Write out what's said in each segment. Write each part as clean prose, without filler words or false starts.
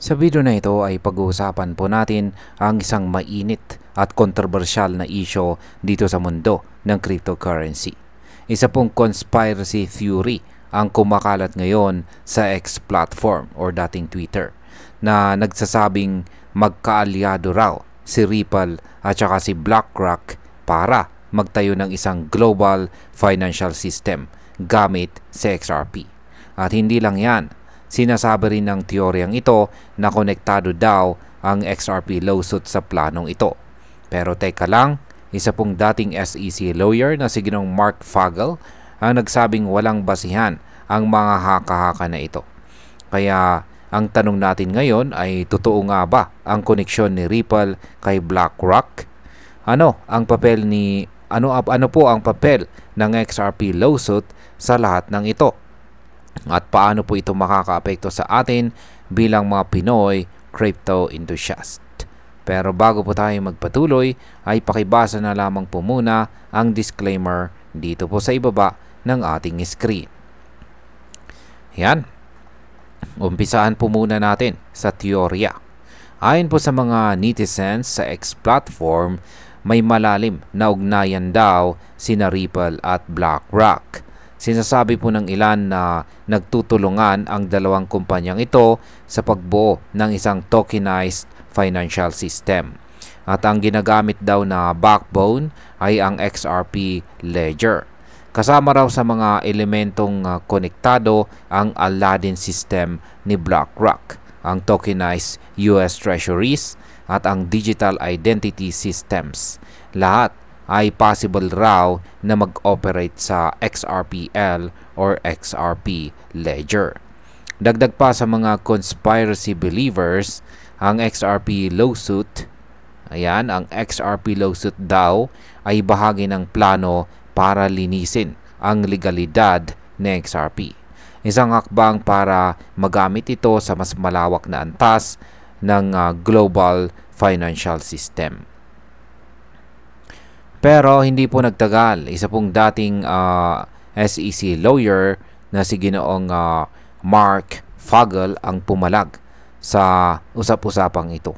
Sa video na ito ay pag-uusapan po natin ang isang mainit at kontrobersyal na isyo dito sa mundo ng cryptocurrency. Isa pong conspiracy theory ang kumakalat ngayon sa X platform or dating Twitter na nagsasabing magkaalyado raw si Ripple at saka si BlackRock para magtayo ng isang global financial system gamit sa XRP. At hindi lang yan, sinasabi rin ng teoryang ito na konektado daw ang XRP lawsuit sa planong ito. Pero teka lang, isa pong dating SEC lawyer na si Ginong Mark Fagel ang nagsabing walang basihan ang mga haka-haka na ito. Kaya ang tanong natin ngayon ay totoo nga ba ang koneksyon ni Ripple kay BlackRock? Ano po ang papel ng XRP lawsuit sa lahat ng ito? At paano po ito makakaapekto sa atin bilang mga Pinoy crypto enthusiast? Pero bago po tayo magpatuloy, ay pakibasa na lamang po muna ang disclaimer dito po sa ibaba ng ating screen. Yan. Umpisahan po muna natin sa teorya. Ayon po sa mga netizens sa X platform, may malalim na ugnayan daw sina Ripple at BlackRock. Sinasabi po ng ilan na nagtutulungan ang dalawang kumpanyang ito sa pagbuo ng isang tokenized financial system. At ang ginagamit daw na backbone ay ang XRP ledger. Kasama raw sa mga elementong konektado ang Aladdin system ni BlackRock, ang tokenized US Treasuries at ang digital identity systems. Lahat ay possible raw na mag-operate sa XRPL or XRP ledger. Dagdag pa sa mga conspiracy believers, ang XRP lawsuit daw ay bahagi ng plano para linisin ang legalidad ng XRP. Isang hakbang para magamit ito sa mas malawak na antas ng global financial system. Pero hindi po nagtagal, isa pong dating SEC lawyer na si Ginoong Mark Fagel ang pumalag sa usap-usapang ito.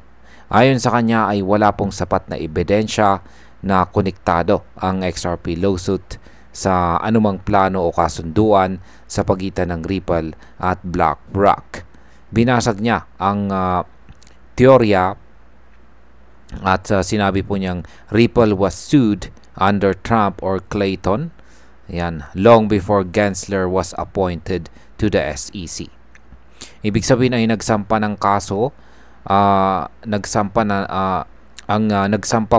Ayon sa kanya ay wala pong sapat na ebidensya na konektado ang XRP lawsuit sa anumang plano o kasunduan sa pagitan ng Ripple at BlackRock. Binasag niya ang teorya at sinabi po niyang Ripple was sued under Trump or Clayton long before Gensler was appointed to the SEC. Ibig sabihin ay nagsampa ng kaso, nagsampa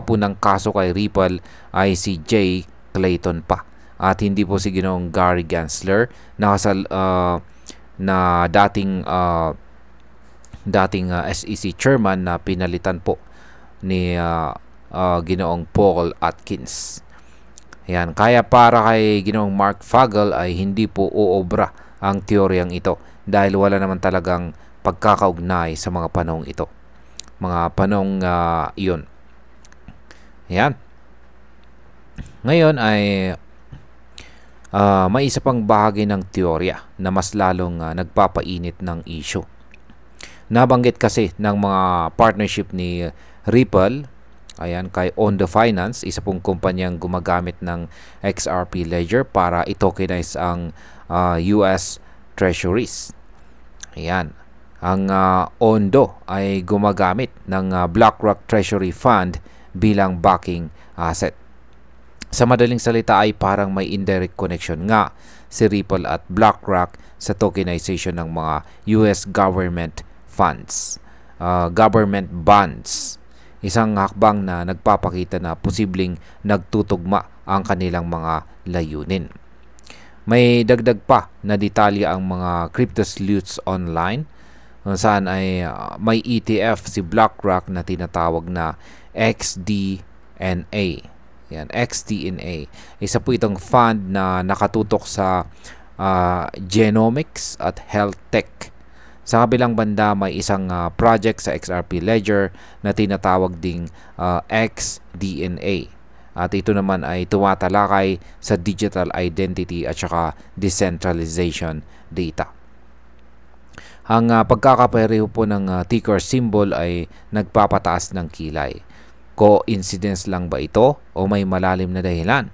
po ng kaso kay Ripple ay si Jay Clayton pa. At hindi po si Ginoong Gary Gensler na dating SEC chairman na pinalitan po ni Ginoong Paul Atkins. Kaya para kay Ginoong Mark Fagel ay hindi po uobra ang teoryang ito dahil wala naman talagang pagkakaugnay sa mga panahong ito. Mga panahong iyon. Ngayon ay may isa pang bahagi ng teorya na mas lalong nagpapainit ng issue. Nabanggit kasi ng mga partnership ni Ripple kay On The Finance, isa pong kumpanyang gumagamit ng XRP ledger para i-tokenize ang US Treasuries. Ang Ondo ay gumagamit ng BlackRock Treasury Fund bilang backing asset. Sa madaling salita ay parang may indirect connection nga si Ripple at BlackRock sa tokenization ng mga US government funds, government bonds. Isang hakbang na nagpapakita na posibleng nagtutugma ang kanilang mga layunin. May dagdag pa na detalye ang mga crypto sleuths online saan ay may ETF si BlackRock na tinatawag na XDNA. XDNA. Isa po itong fund na nakatutok sa genomics at health tech. Sa kabilang banda may isang project sa XRP ledger na tinatawag ding XDNA. At ito naman ay tumatalakay sa digital identity at saka decentralization data. Ang pagkakapareho po ng ticker symbol ay nagpapataas ng kilay. Coincidence lang ba ito o may malalim na dahilan?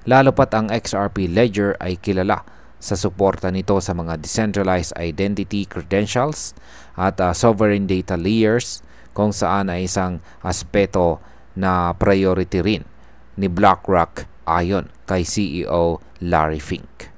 Lalo pat ang XRP Ledger ay kilala sa suporta nito sa mga decentralized identity credentials at sovereign data layers, kung saan ay isang aspeto na priority rin ni BlackRock ayon kay CEO Larry Fink.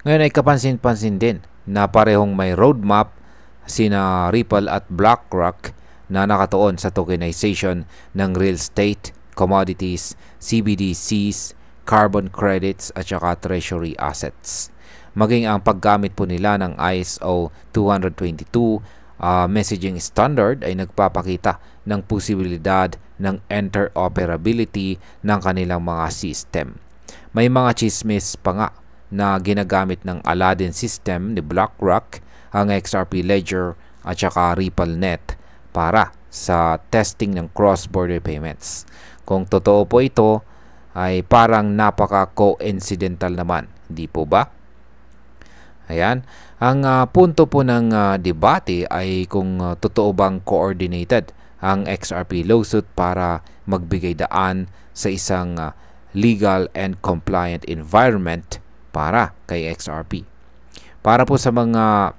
Ngayon ay kapansin-pansin din na parehong may roadmap sina Ripple at BlackRock na nakatuon sa tokenization ng real estate, commodities, CBDCs, carbon credits at saka treasury assets. Maging ang paggamit po nila ng ISO 222 messaging standard ay nagpapakita ng posibilidad ng interoperability ng kanilang mga system. May mga chismis pa nga na ginagamit ng Aladdin system ni BlackRock ang XRP Ledger at saka RippleNet para sa testing ng cross-border payments. Kung totoo po ito, ay parang napaka-coincidental naman, di po ba? Ayan. Ang punto po ng debate ay kung totoo bang coordinated ang XRP lawsuit para magbigay daan sa isang legal and compliant environment para kay XRP. Para po sa mga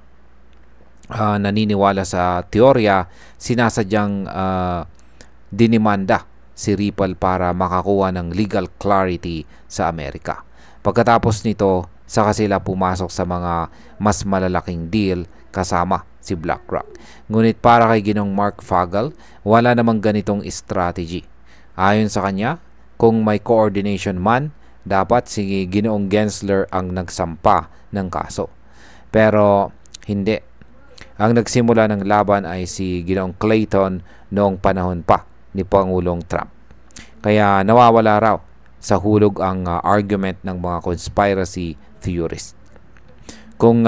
naniniwala sa teorya, sinasadyang dinimanda si Ripple para makakuha ng legal clarity sa Amerika. Pagkatapos nito, saka sila pumasok sa mga mas malalaking deal kasama si BlackRock. Ngunit para kay Ginong Mark Fagel, wala namang ganitong strategy. Ayon sa kanya, kung may coordination man, dapat si Ginoong Gensler ang nagsampa ng kaso. Pero hindi. Ang nagsimula ng laban ay si Ginoong Clayton noong panahon pa ni Pangulong Trump. Kaya nawawala raw sa hulog ang argument ng mga conspiracy theorists. Kung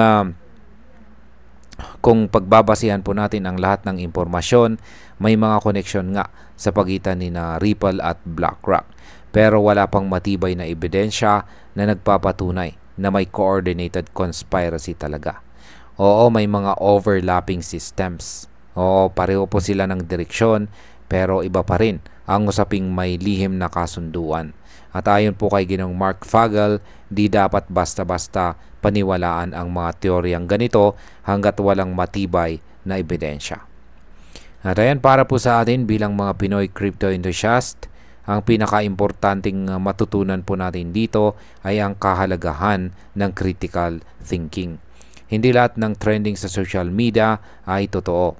pagbabasihan po natin ang lahat ng impormasyon, may mga koneksyon nga sa pagitan ni Ripple at BlackRock. Pero wala pang matibay na ebidensya na nagpapatunay na may coordinated conspiracy talaga. Oo, may mga overlapping systems. Oo, pareho po sila ng direksyon, pero iba pa rin ang usaping may lihim na kasunduan. At ayon po kay Ginong Mark Fagel, di dapat basta-basta paniwalaan ang mga teoryang ganito hanggat walang matibay na ebidensya. At ayan, para po sa atin bilang mga Pinoy crypto enthusiast, ang pinaka-importanting matutunan po natin dito ay ang kahalagahan ng critical thinking. Hindi lahat ng trending sa social media ay totoo.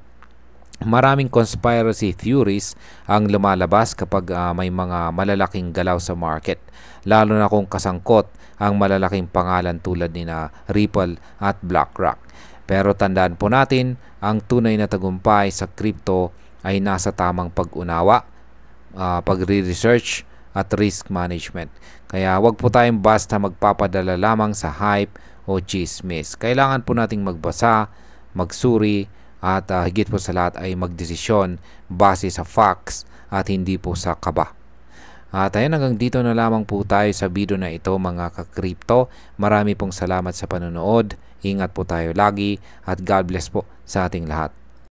Maraming conspiracy theories ang lumalabas kapag may mga malalaking galaw sa market, lalo na kung kasangkot ang malalaking pangalan tulad ni Ripple at BlackRock. Pero tandaan po natin, ang tunay na tagumpay sa crypto ay nasa tamang pag-unawa, pagre-research at risk management. Kaya wag po tayong basta magpapadala lamang sa hype o chismis. Kailangan po nating magbasa, magsuri, at higit po sa lahat ay magdesisyon base sa facts at hindi po sa kaba. At ayun, hanggang dito na lamang po tayo sa video na ito mga ka-crypto. Marami pong salamat sa panonood. Ingat po tayo lagi at God bless po sa ating lahat.